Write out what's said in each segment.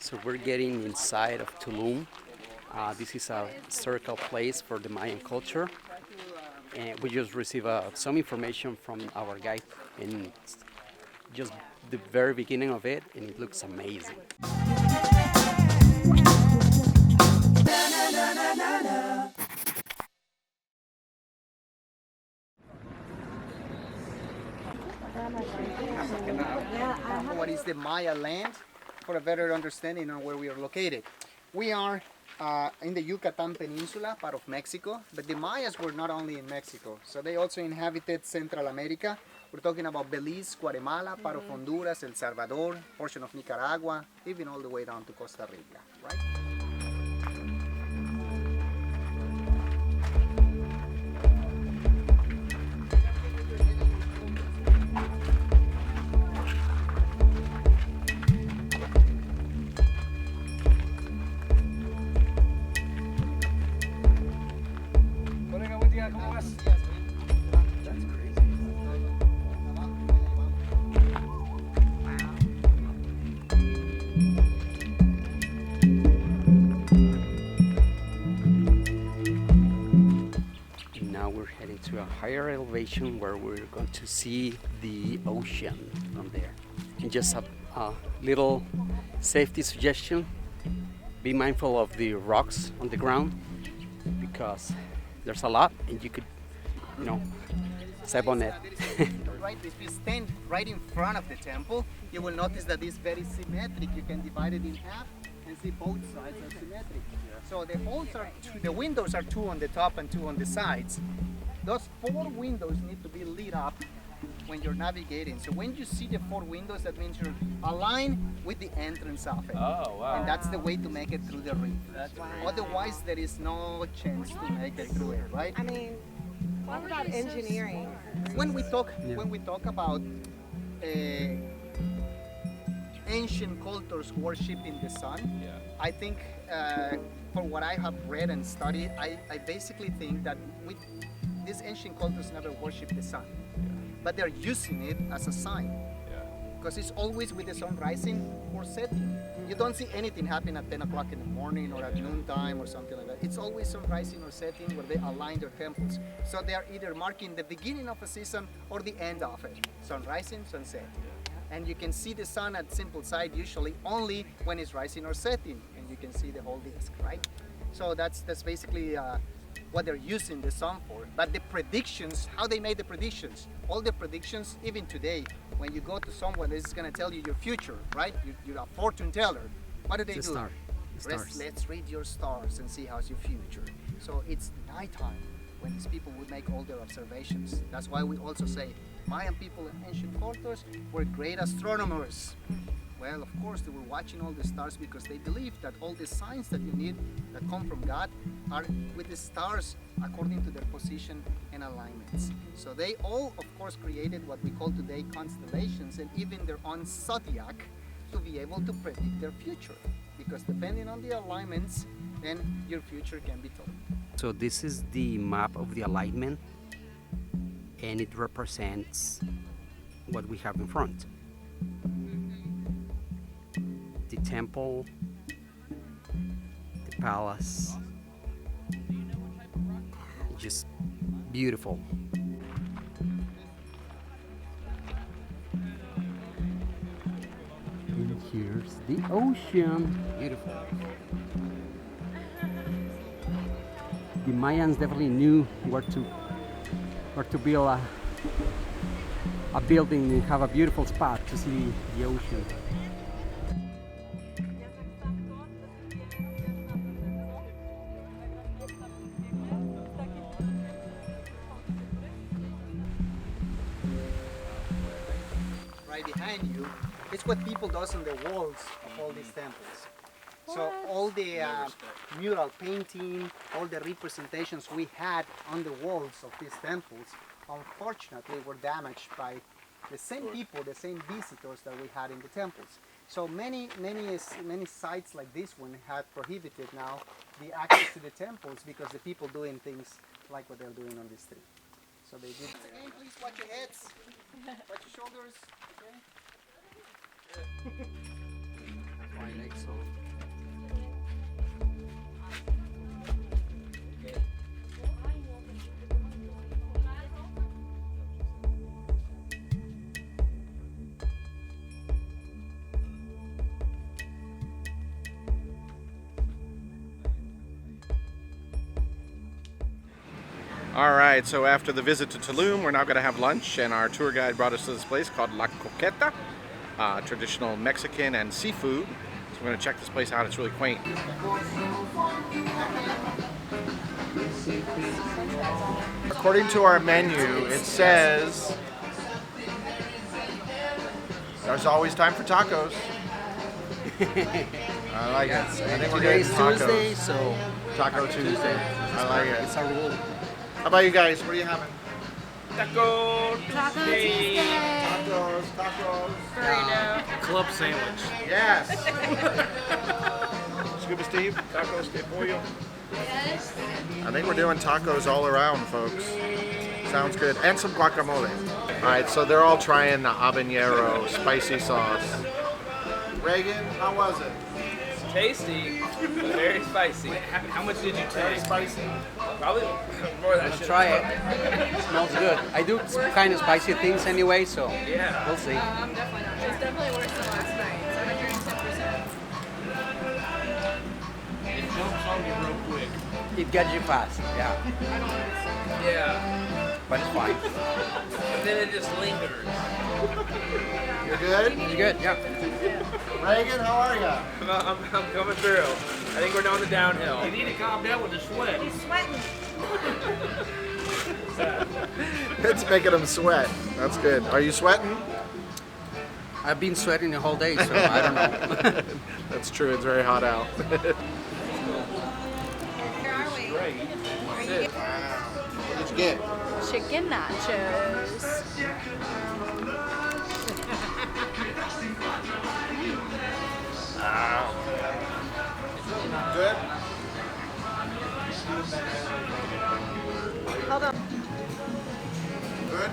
So we're getting inside of Tulum. This is a historical place for the Mayan culture. And we just received some information from our guide, and it's just the very beginning of it, and it looks amazing. What is the Maya land for a better understanding on where we are located. We are in the Yucatan Peninsula, part of Mexico, but the Mayas were not only in Mexico, so they also inhabited Central America. We're talking about Belize, Guatemala, part of Honduras, El Salvador, portion of Nicaragua, even all the way down to Costa Rica, right? Now we're heading to a higher elevation where we're going to see the ocean from there. And just a little safety suggestion, be mindful of the rocks on the ground because there's a lot and you could, step on it. Right, if you stand right in front of the temple, you will notice that it's very symmetric. You can divide it in half and see both sides are symmetric. So the windows are two on the top and two on the sides. Those 4 windows need to be lit up when you're navigating. So when you see the 4 windows, that means you're aligned with the entrance of it. Oh, wow. And that's the way to make it through the reef. Otherwise, there is no chance to make it through it, right? I mean, what about engineering? When we talk about ancient cultures worshiping the sun, I think from what I have read and studied, I basically think that these ancient cultures never worship the sun, but they're using it as a sign. Because it's always with the sun rising or setting. You don't see anything happen at 10 o'clock in the morning or at noontime or something like that. It's always sun rising or setting where they align their temples. So they are either marking the beginning of a season or the end of it. Sun rising, sunset. And you can see the sun at simple sight usually only when it's rising or setting. And you can see the whole disk, right? So that's basically what they're using the sun for. But the predictions, how they made the predictions, all the predictions, even today, when you go to someone that is going to tell you your future, right? You're a fortune teller. What do they do? Star. Stars. Let's read your stars and see how's your future. So it's nighttime when these people would make all their observations. That's why we also say Mayan people in ancient cultures were great astronomers. Well, of course, they were watching all the stars because they believed that all the signs that you need that come from God are with the stars according to their position and alignments. So they all, of course, created what we call today constellations and even their own zodiac to be able to predict their future. Because depending on the alignments, then your future can be told. So this is the map of the alignment, and it represents what we have in front. The temple, the palace, just beautiful. And here's the ocean, beautiful. The Mayans definitely knew where to build a building and have a beautiful spot to see the ocean. Right behind you, it's what people does on the walls of all these temples. So all the mural painting, all the representations we had on the walls of these temples, unfortunately were damaged by the same people, the same visitors that we had in the temples. So many sites like this one had prohibited now the access to the temples because the people doing things like what they're doing on this street. So they did. Again, please watch your heads, watch your shoulders. Okay. My legs, so All right, so after the visit to Tulum, we're now going to have lunch, and our tour guide brought us to this place called La Coqueta, traditional Mexican and seafood. So we're going to check this place out. It's really quaint. According to our menu, it says there's always time for tacos. I like it. I think we're Today getting is tacos. Tuesday, so Taco Tuesday. I like it. it's a rule. How about you guys? What are you having? Taco Tuesday. Tacos, tacos. Burrito. Club sandwich. Yes. Scuba Steve. Tacos de pollo. I think we're doing tacos all around, folks. Sounds good. And some guacamole. All right, so they're all trying the habanero spicy sauce. Reagan, how was it? Tasty, but very spicy. How much did you take? Spicy. Probably more than I should. Try it. Smells good. I do kind of spicy things anyway, so Yeah. we'll see. I'm definitely not. It's definitely worse than last night. It's 110%. It jumps on you real quick. It gets you fast, yeah, Yeah. but it's fine. But then it just lingers. You're good? It's good, yeah. Reagan, how are you? I'm coming through. I think we're on the downhill. You need to calm down with the sweat. He's sweating. It's making him sweat. That's good. Are you sweating? I've been sweating the whole day, so I don't know. That's true. It's very hot out. Here are we? Wow. What did you get? Chicken nachos. Good? Hold on. Good?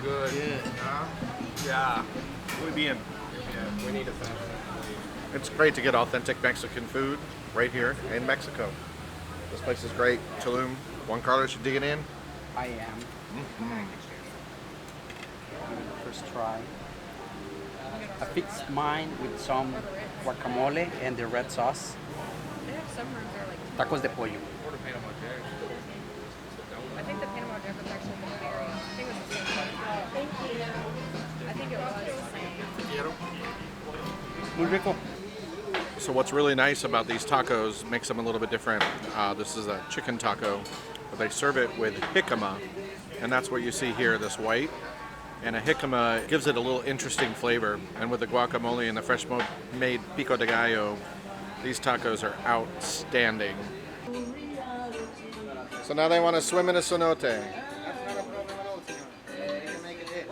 Good. Yeah. Muy bien. Yeah. We need a fast. It's great to get authentic Mexican food right here in Mexico. This place is great. Tulum. Juan Carlos, you digging in? I am. First try. I fixed mine with some guacamole and the red sauce. They have some rooms that are like. Tacos de pollo. I think the Panama Jack was actually the very. I think it was the same one. Thank you. I think it was the same. Muy rico. So what's really nice about these tacos makes them a little bit different. This is a chicken taco, but they serve it with jicama, and that's what you see here, this white. And a jicama gives it a little interesting flavor. And with the guacamole and the fresh made pico de gallo, these tacos are outstanding. So now they want to swim in a cenote. That's not a problem at all, senor. You can make it hit.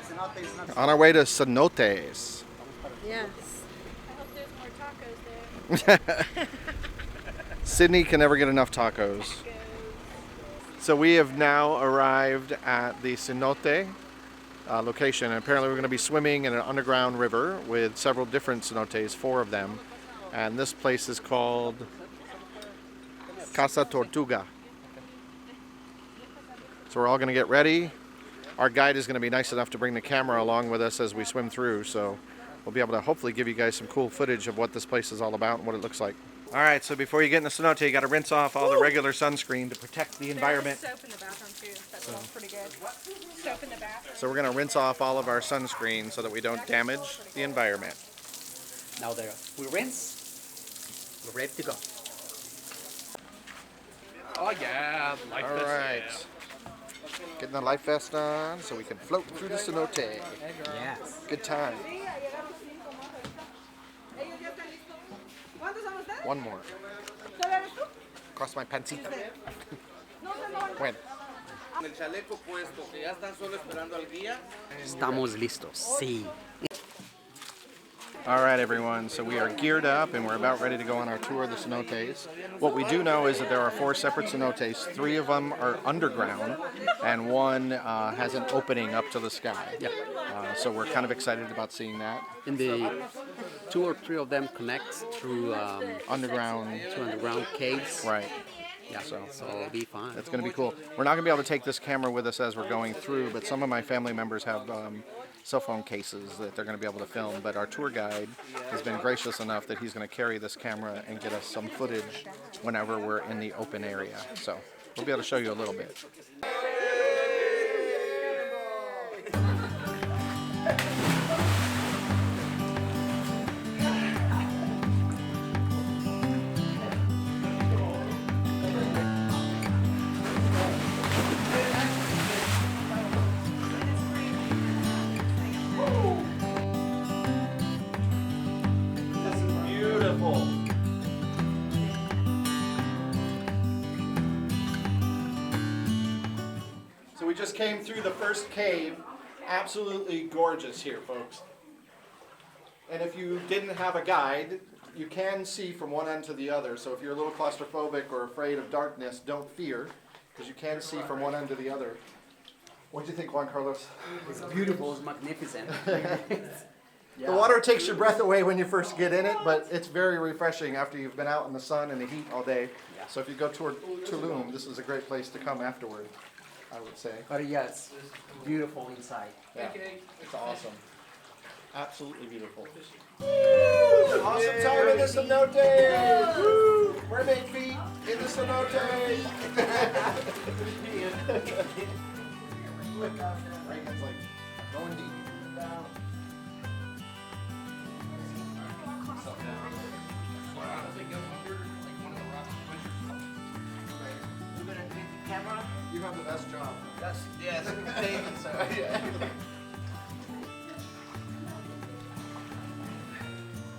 Cenote is not On our way to cenotes. Yes. I hope there's more tacos there. Sydney can never get enough tacos. So we have now arrived at the cenote location. And apparently we're going to be swimming in an underground river with several different cenotes, 4 of them. And this place is called Casa Tortuga. So we're all going to get ready. Our guide is going to be nice enough to bring the camera along with us as we swim through. So we'll be able to hopefully give you guys some cool footage of what this place is all about and what it looks like. All right, so before you get in the cenote, you got to rinse off all the regular sunscreen to protect the environment. There's soap in the bathroom too. That smells pretty good. Soap in the bathroom. So we're going to rinse off all of our sunscreen so that we don't damage the environment. Now there, we rinse. We're ready to go. Oh yeah. Like All right. Getting the life vest on so we can float through the cenote. Yes. Good time. One more. Cross my pancita. When? Estamos listos. Sí. All right, everyone. So we are geared up and we're about ready to go on our tour of the cenotes. What we do know is that there are 4 separate cenotes. 3 of them are underground, and 1 has an opening up to the sky. Yeah. So we're kind of excited about seeing that. And the 2 or 3 of them connect through Underground. underground caves. Right. Yeah. So it'll be fun. That's going to be cool. We're not going to be able to take this camera with us as we're going through, but some of my family members have cell phone cases that they're going to be able to film, but our tour guide has been gracious enough that he's going to carry this camera and get us some footage whenever we're in the open area. So we'll be able to show you a little bit. So we just came through the first cave. Absolutely gorgeous here, folks. And if you didn't have a guide, you can see from one end to the other. So if you're a little claustrophobic or afraid of darkness, don't fear, because you can see from one end to the other. What do you think, Juan Carlos? It's beautiful, it's magnificent. The water takes your breath away when you first get in it, but it's very refreshing after you've been out in the sun and the heat all day. So if you go toward Tulum, this is a great place to come afterward, I would say. But yes, beautiful inside. Yeah, it's awesome. Absolutely beautiful. Awesome time in the cenote! Woo! Mermaid feet in the cenote! Right, it's like going deep. You have the best job. Yes, David, so yeah.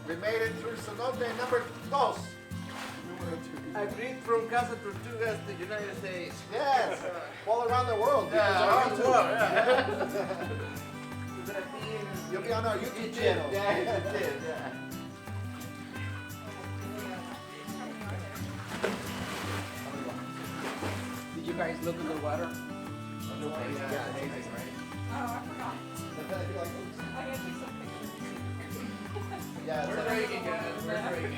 We made it through cenote number 2. I breathe from Casa Tortuga to the United States. Yes, all around the world. Yeah, because around the world, yeah. You'll be on our YouTube channel. Yeah, you did, yeah. Did you guys look in the water? Oh, I forgot. I gotta do some pictures. Yeah, We're breaking, guys. We're breaking.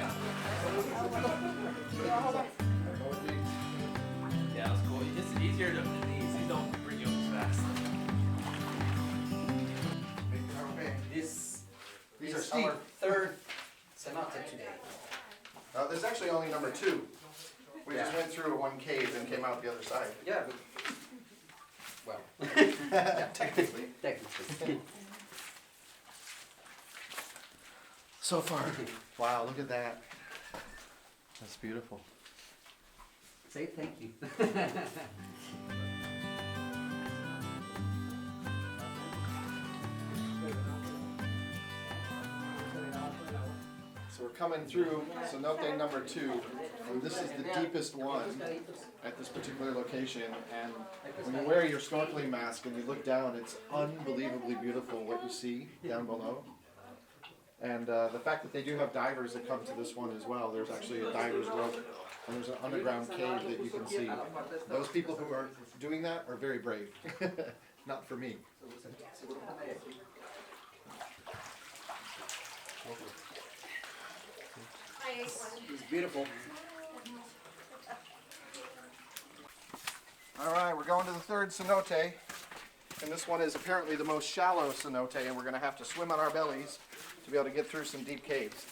Yeah, that's cool. It's easier to these don't bring you up as fast. These are is steep. our third cenote today. There's actually only number 2. We just went through one cave and came out the other side. Yeah, but, well, Technically. technically. So far. Wow, look at that. That's beautiful. Say thank you. So we're coming through cenote number 2, and this is the deepest one at this particular location. And when you wear your snorkeling mask and you look down, it's unbelievably beautiful what you see down below. And the fact that they do have divers that come to this one as well. There's actually a diver's rope, and there's an underground cave that you can see. Those people who are doing that are very brave. Not for me. It's beautiful. All right, we're going to the third cenote, and this one is apparently the most shallow cenote, and we're going to have to swim on our bellies to be able to get through some deep caves.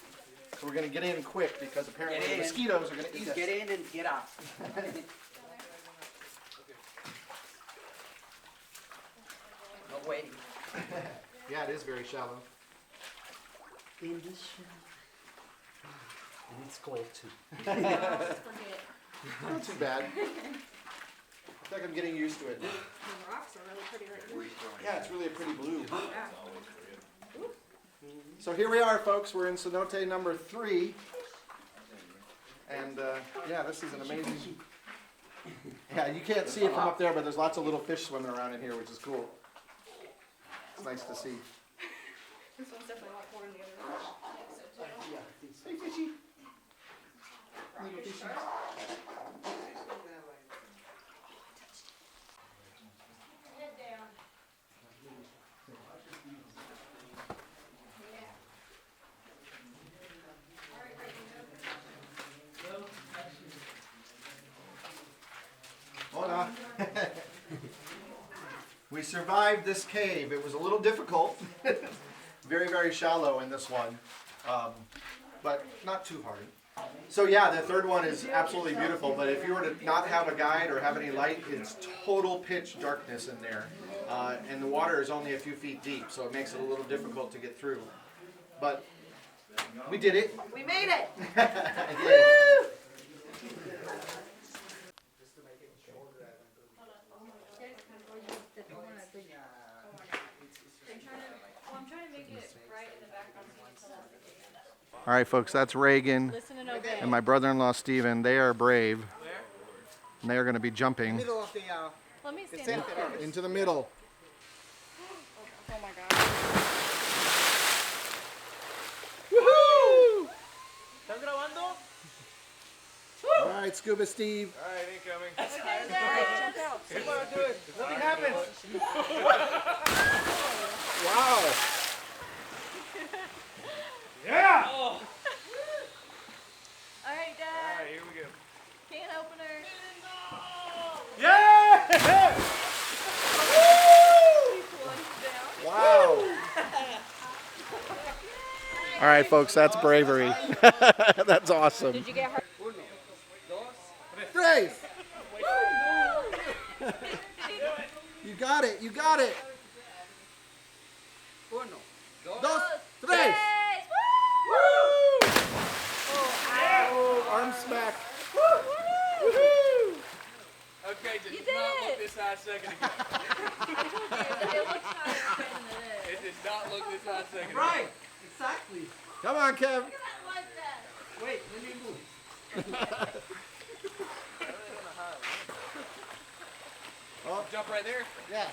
So we're going to get in quick because apparently the mosquitoes are going to eat us. Get in and get out. No waiting. Yeah, it is very shallow. In the shower. And it's cold too. Not too bad. I think I'm getting used to it. The rocks are really pretty right here. Yeah, it's really a pretty blue. Yeah. So here we are, folks. We're in cenote number 3. And yeah, this is an amazing... Yeah, you can't see it from up there, but there's lots of little fish swimming around in here, which is cool. It's nice to see. This one's definitely a lot more than the other one. Hey, fishy. Little fishy. Hola. We survived this cave. It was a little difficult. Very, very shallow in this one, but not too hard. So yeah, the third one is absolutely beautiful, but if you were to not have a guide or have any light, it's total pitch darkness in there. And the water is only a few feet deep, so it makes it a little difficult to get through. But we did it. We made it. Yeah. I'm trying to make it bright in the background. All right, folks, that's Reagan Listen and obey. and my brother-in-law Steven. They are brave. And they are going to be jumping Middle of the Let me stand center. up. into the middle. Oh my god. Woohoo! ¿Estás grabando? All right, Scuba Steve. All right, incoming. Okay, Dad, check out. Come on, do it. Nothing happens. Wow. Yeah! All right, Dad. All right, here we go. Can opener. Yeah! Plunge down. Wow. All right, folks, that's bravery. That's awesome. Did you get her? Tres. You got it. You got it. Uno, dos, tres. Woo! Oh, arm smack. Woohoo! Okay, did You not did look it. this high a second ago. It looks higher than it is. It does not look this high a second ago. Right, exactly. Come on, Kev. Wait, let me move. Jump right there. Yeah.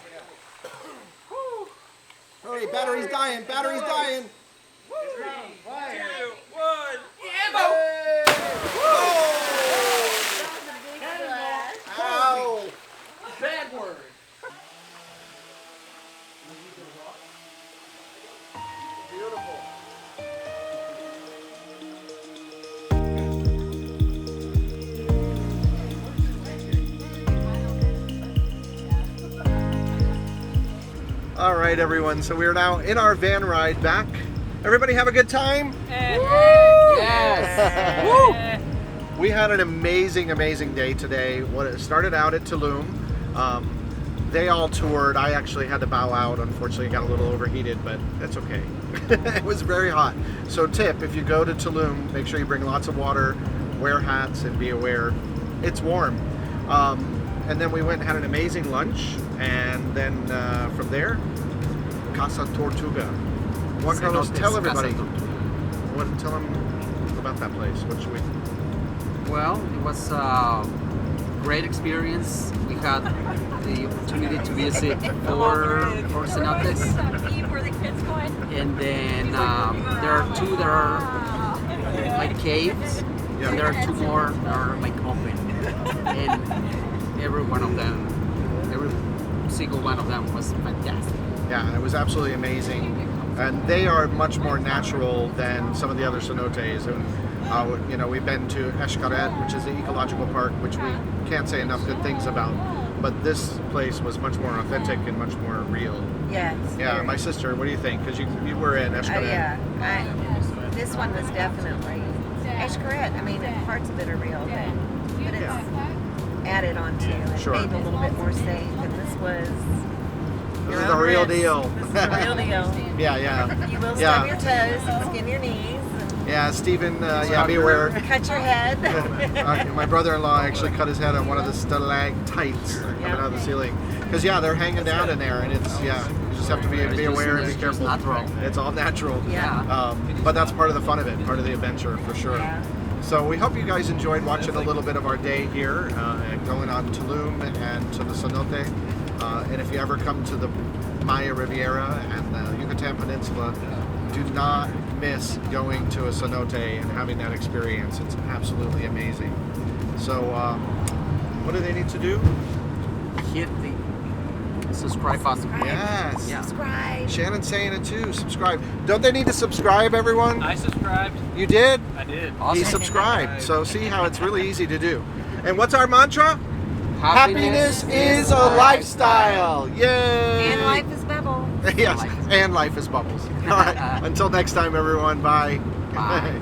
Hurry, battery's dying. Battery's dying. 2, 1. Ow! Bad word. Beautiful. All right, everyone. So we are now in our van ride back. Everybody have a good time? Yes. Woo! We had an amazing, amazing day today. What it started out at Tulum. They all toured. I actually had to bow out. Unfortunately, it got a little overheated, but that's okay. It was very hot. So tip, if you go to Tulum, make sure you bring lots of water, wear hats, and be aware. It's warm. And then we went and had an amazing lunch. And then from there, Casa Tortuga. Juan Carlos, Cenotes tell Casa everybody. Tortuga. Tell them about that place. What should we... Well, it was a great experience. We had the opportunity to visit four cenotes, Where the kids going? and then there are two that are like caves, Yeah. and there are two more that are like open, and every single one of them was fantastic. Yeah, it was absolutely amazing. And they are much more natural than some of the other cenotes. And you know, we've been to Xcaret, which is the ecological park, which we can't say enough good things about. But this place was much more authentic and much more real. Yes. Yeah, very. my sister, what do you think? Because you were in Xcaret. Yeah. This one was definitely Xcaret. I mean, parts of it are real, but it's added onto and Sure. made a little bit more safe. And this was. This your is the own real risk. deal. This is the real deal. Yeah, yeah. You will Yeah. stub your toes and skin your knees Yeah, Stephen, yeah, be aware. and cut your head. My brother-in-law actually cut his head on one of the stalactites coming out of the ceiling. Because yeah, they're hanging down in there, and it's you just have to be aware and be It's careful. natural. It's all natural. Yeah. But that's part of the fun of it, part of the adventure for sure. Yeah. So we hope you guys enjoyed watching a little bit of our day here, going on Tulum and to the cenote. And if you ever come to the Maya Riviera and the Yucatan Peninsula, do not miss going to a cenote and having that experience. It's absolutely amazing. So what do they need to do? Hit the subscribe button. Yes. Yeah. Subscribe. Shannon's saying it too. Subscribe. Don't they need to subscribe, everyone? I subscribed. You did? I did. He Awesome. subscribed. So see how it's really easy to do. And what's our mantra? Happiness is a lifestyle. Yay! And life. Yes, and life is bubbles. All right. Until next time, everyone. Bye. Bye.